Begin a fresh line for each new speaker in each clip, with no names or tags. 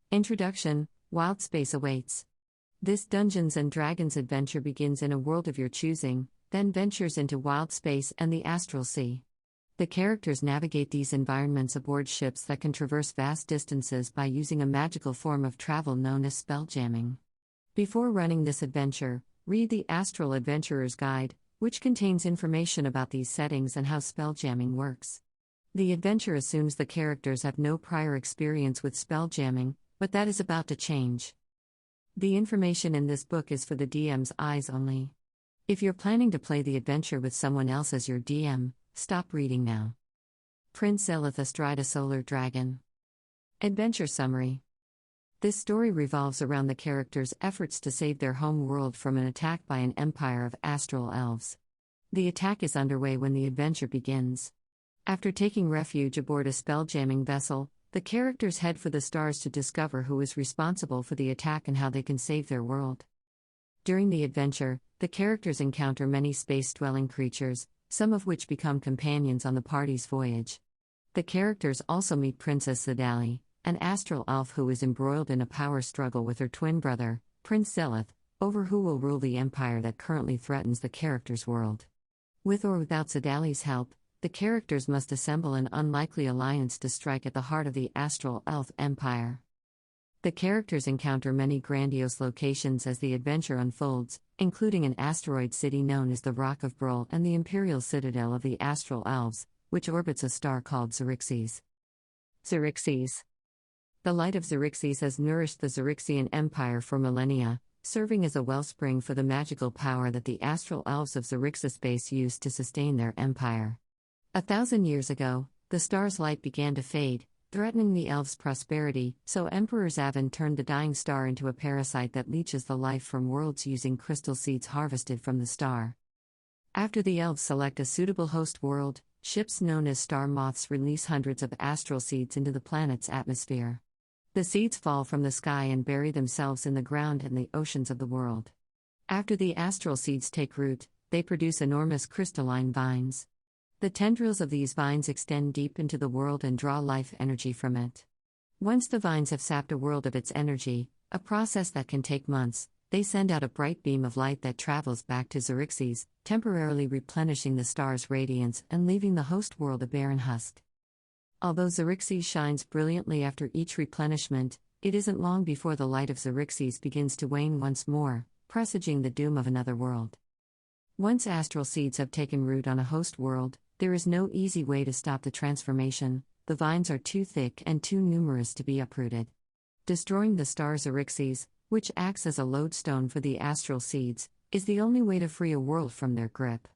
Introduction: Wild Space awaits. This Dungeons & Dragons adventure begins in a world of your choosing, then ventures into wild space and the astral sea. The characters navigate these environments aboard ships that can traverse vast distances by using a magical form of travel known as spelljamming. Before running this adventure, read the Astral Adventurer's Guide, which contains information about these settings and how spelljamming works. The adventure assumes the characters have no prior experience with spelljamming, but that is about to change. The information in this book is for the DM's eyes only. If you're planning to play the adventure with someone else as your DM, stop reading now. Prince Zelith astride a solar dragon. Adventure Summary. This story revolves around the characters' efforts to save their home world from an attack by an empire of astral elves. The attack is underway when the adventure begins. After taking refuge aboard a spelljamming vessel, the characters head for the stars to discover who is responsible for the attack and how they can save their world. During the adventure, the characters encounter many space-dwelling creatures, some of which become companions on the party's voyage. The characters also meet Princess Xaryxis, an astral elf who is embroiled in a power struggle with her twin brother, Prince Zelith, over who will rule the empire that currently threatens the characters' world. With or without Xaryxis' help, the characters must assemble an unlikely alliance to strike at the heart of the astral elf empire. The characters encounter many grandiose locations as the adventure unfolds, including an asteroid city known as the Rock of Brol and the imperial citadel of the astral elves, which orbits a star called Xaryxis. Xaryxis. The light of Xaryxis has nourished the Xaryxian Empire for millennia, serving as a wellspring for the magical power that the astral elves of Xaryxis base used to sustain their empire. 1,000 years ago, the star's light began to fade, threatening the elves' prosperity, so Emperor Zavin turned the dying star into a parasite that leeches the life from worlds using crystal seeds harvested from the star. After the elves select a suitable host world, ships known as star moths release hundreds of astral seeds into the planet's atmosphere. The seeds fall from the sky and bury themselves in the ground and the oceans of the world. After the astral seeds take root, they produce enormous crystalline vines. The tendrils of these vines extend deep into the world and draw life energy from it. Once the vines have sapped a world of its energy, a process that can take months, they send out a bright beam of light that travels back to Xaryxis, temporarily replenishing the star's radiance and leaving the host world a barren husk. Although Xaryxis shines brilliantly after each replenishment, it isn't long before the light of Xaryxis begins to wane once more, presaging the doom of another world. Once astral seeds have taken root on a host world, there is no easy way to stop the transformation. The vines are too thick and too numerous to be uprooted. Destroying the star Xaryxis, which acts as a lodestone for the astral seeds, is the only way to free a world from their grip.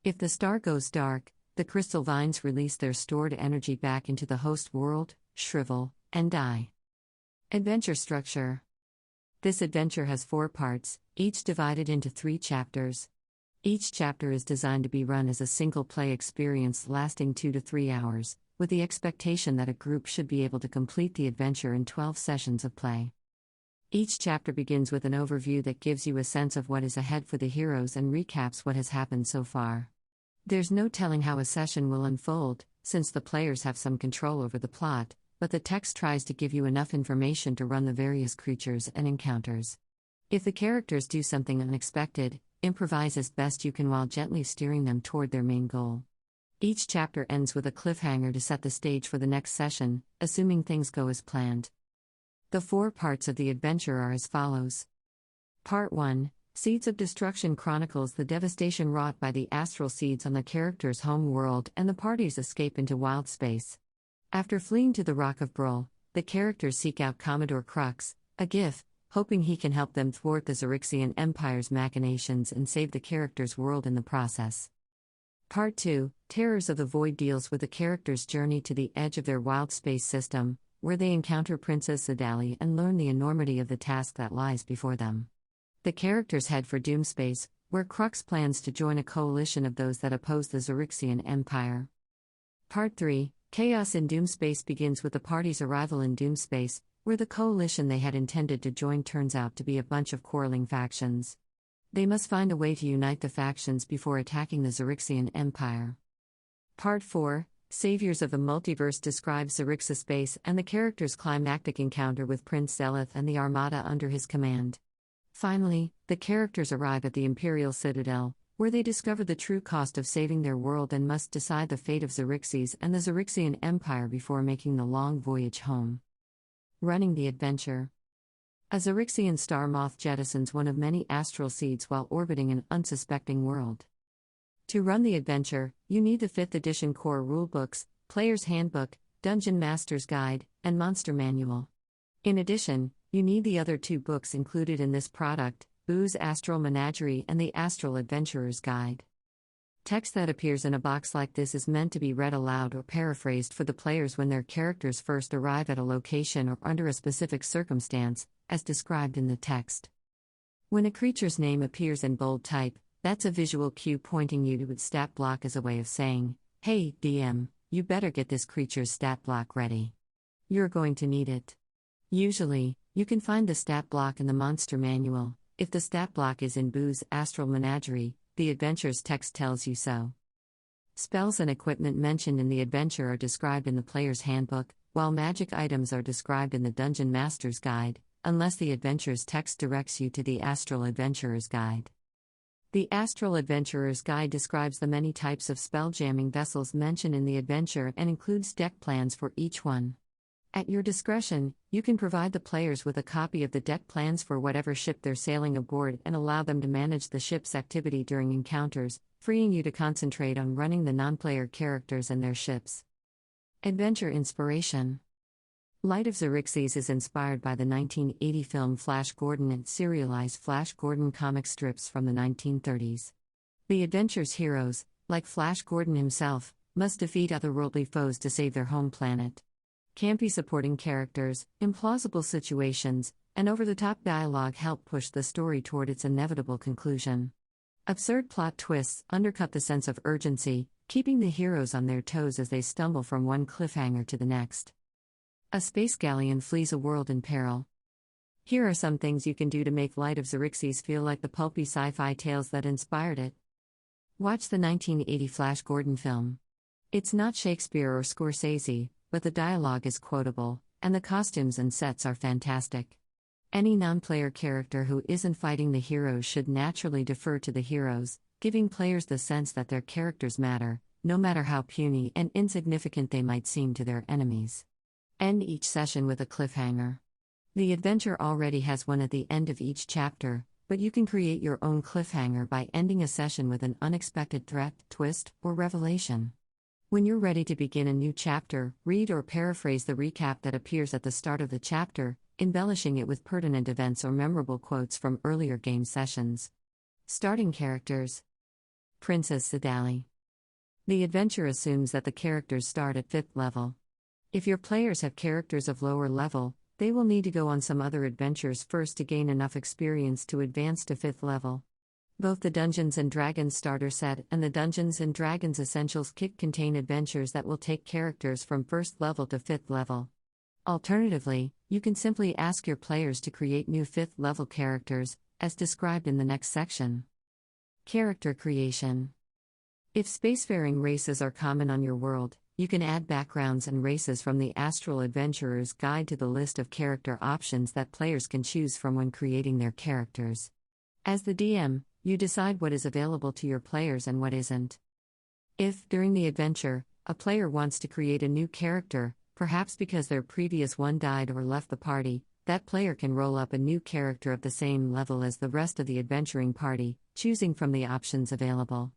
If the star goes dark, the crystal vines release their stored energy back into the host world, shrivel, and die. Adventure structure. This adventure has 4 parts, each divided into 3 chapters. Each chapter is designed to be run as a single-play experience lasting 2 to 3 hours, with the expectation that a group should be able to complete the adventure in 12 sessions of play. Each chapter begins with an overview that gives you a sense of what is ahead for the heroes and recaps what has happened so far. There's no telling how a session will unfold, since the players have some control over the plot, but the text tries to give you enough information to run the various creatures and encounters. If the characters do something unexpected, improvise as best you can while gently steering them toward their main goal. Each chapter ends with a cliffhanger to set the stage for the next session, assuming things go as planned. The 4 parts of the adventure are as follows. Part 1, Seeds of Destruction chronicles the devastation wrought by the astral seeds on the character's home world and the party's escape into wild space. After fleeing to the Rock of Brol, the characters seek out Commodore Crux, a Gith, hoping he can help them thwart the Xaryxian Empire's machinations and save the character's world in the process. Part 2, Terrors of the Void deals with the characters' journey to the edge of their wild space system, where they encounter Princess Xaryxis and learn the enormity of the task that lies before them. The characters head for Doomspace, where Crux plans to join a coalition of those that oppose the Xaryxian Empire. Part 3, Chaos in Doomspace begins with the party's arrival in Doomspace, where the coalition they had intended to join turns out to be a bunch of quarreling factions. They must find a way to unite the factions before attacking the Xaryxian Empire. Part 4, Saviors of the Multiverse describes Xaryxis base and the character's climactic encounter with Prince Zelith and the armada under his command. Finally, the characters arrive at the Imperial Citadel, where they discover the true cost of saving their world and must decide the fate of Xaryxis and the Xaryxian Empire before making the long voyage home. Running the adventure. A Xaryxian star moth jettisons one of many astral seeds while orbiting an unsuspecting world. To run the adventure, you need the 5th edition core rulebooks, Player's Handbook, Dungeon Master's Guide, and Monster Manual. In addition, you need the other 2 books included in this product, Boo's Astral Menagerie and the Astral Adventurer's Guide. Text that appears in a box like this is meant to be read aloud or paraphrased for the players when their characters first arrive at a location or under a specific circumstance, as described in the text. When a creature's name appears in bold type, that's a visual cue pointing you to its stat block as a way of saying, "Hey, DM, you better get this creature's stat block ready. You're going to need it." Usually, you can find the stat block in the Monster Manual. If the stat block is in Boo's Astral Menagerie, the adventure's text tells you so. Spells and equipment mentioned in the adventure are described in the Player's Handbook, while magic items are described in the Dungeon Master's Guide, unless the adventure's text directs you to the Astral Adventurer's Guide. The Astral Adventurer's Guide describes the many types of spell-jamming vessels mentioned in the adventure and includes deck plans for each one. At your discretion, you can provide the players with a copy of the deck plans for whatever ship they're sailing aboard and allow them to manage the ship's activity during encounters, freeing you to concentrate on running the non-player characters and their ships. Adventure Inspiration. Light of Xaryxis is inspired by the 1980 film Flash Gordon and serialized Flash Gordon comic strips from the 1930s. The adventure's heroes, like Flash Gordon himself, must defeat otherworldly foes to save their home planet. Campy supporting characters, implausible situations, and over-the-top dialogue help push the story toward its inevitable conclusion. Absurd plot twists undercut the sense of urgency, keeping the heroes on their toes as they stumble from one cliffhanger to the next. A space galleon flees a world in peril. Here are some things you can do to make Light of Xaryxis feel like the pulpy sci-fi tales that inspired it. Watch the 1980 Flash Gordon film. It's not Shakespeare or Scorsese, but the dialogue is quotable, and the costumes and sets are fantastic. Any non-player character who isn't fighting the heroes should naturally defer to the heroes, giving players the sense that their characters matter, no matter how puny and insignificant they might seem to their enemies. End each session with a cliffhanger. The adventure already has one at the end of each chapter, but you can create your own cliffhanger by ending a session with an unexpected threat, twist, or revelation. When you're ready to begin a new chapter, read or paraphrase the recap that appears at the start of the chapter, embellishing it with pertinent events or memorable quotes from earlier game sessions. Starting characters. Princess Sidali. The adventure assumes that the characters start at 5th level. If your players have characters of lower level, they will need to go on some other adventures first to gain enough experience to advance to 5th level. Both the Dungeons & Dragons starter set and the Dungeons & Dragons Essentials kit contain adventures that will take characters from 1st level to 5th level. Alternatively, you can simply ask your players to create new 5th level characters, as described in the next section. Character creation. If spacefaring races are common on your world, you can add backgrounds and races from the Astral Adventurer's Guide to the list of character options that players can choose from when creating their characters. As the DM, you decide what is available to your players and what isn't. If, during the adventure, a player wants to create a new character, perhaps because their previous one died or left the party, that player can roll up a new character of the same level as the rest of the adventuring party, choosing from the options available.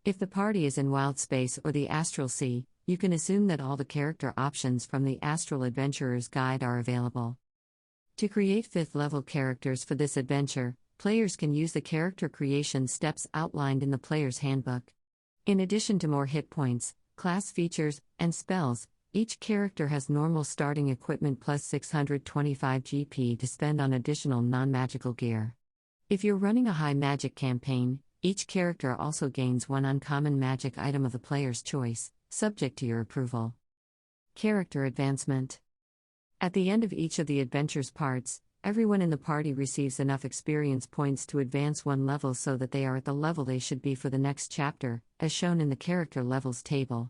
If the party is in Wild Space or the Astral Sea, you can assume that all the character options from the Astral Adventurer's Guide are available. To create 5th level characters for this adventure, players can use the character creation steps outlined in the Player's Handbook. In addition to more hit points, class features, and spells, each character has normal starting equipment plus 625 GP to spend on additional non-magical gear. If you're running a high magic campaign, each character also gains one uncommon magic item of the player's choice, subject to your approval. Character advancement. At the end of each of the adventure's parts, everyone in the party receives enough experience points to advance one level so that they are at the level they should be for the next chapter, as shown in the character levels table.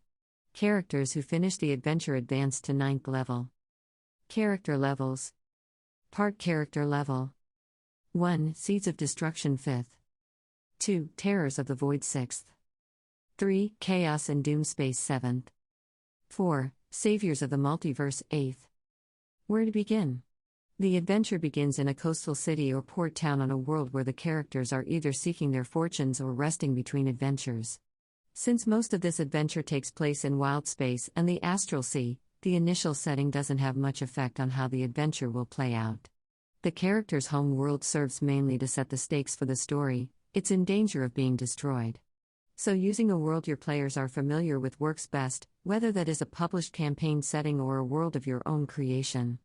Characters who finish the adventure advance to 9th level. Character levels. Part Character Level 1. Seeds of Destruction 5th. 2. Terrors of the Void 6th. 3. Chaos and Doom Space 7th. 4. Saviors of the Multiverse 8th. Where to begin? The adventure begins in a coastal city or port town on a world where the characters are either seeking their fortunes or resting between adventures. Since most of this adventure takes place in wild space and the astral sea, the initial setting doesn't have much effect on how the adventure will play out. The character's home world serves mainly to set the stakes for the story. It's in danger of being destroyed. So using a world your players are familiar with works best, whether that is a published campaign setting or a world of your own creation.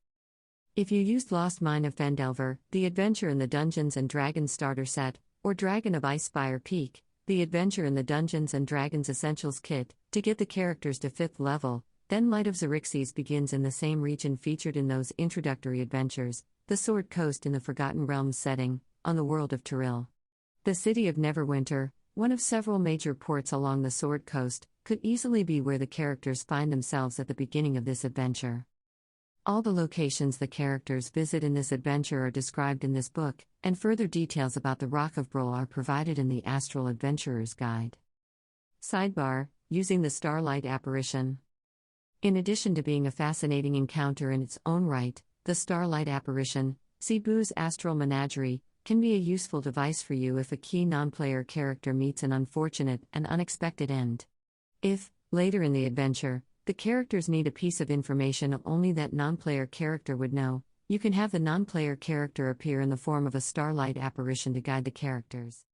If you used Lost Mine of Phandelver, the adventure in the Dungeons & Dragons starter set, or Dragon of Icespire Peak, the adventure in the Dungeons & Dragons Essentials kit, to get the characters to 5th level, then Light of Xaryxis begins in the same region featured in those introductory adventures, the Sword Coast in the Forgotten Realms setting, on the world of Tyrell. The city of Neverwinter, one of several major ports along the Sword Coast, could easily be where the characters find themselves at the beginning of this adventure. All the locations the characters visit in this adventure are described in this book, and further details about the Rock of Brol are provided in the Astral Adventurer's Guide. Sidebar: using the Starlight Apparition. In addition to being a fascinating encounter in its own right, the Starlight Apparition, Cebu's Astral Menagerie, can be a useful device for you if a key non-player character meets an unfortunate and unexpected end. If, later in the adventure, the characters need a piece of information only that non-player character would know, you can have the non-player character appear in the form of a Starlight Apparition to guide the characters.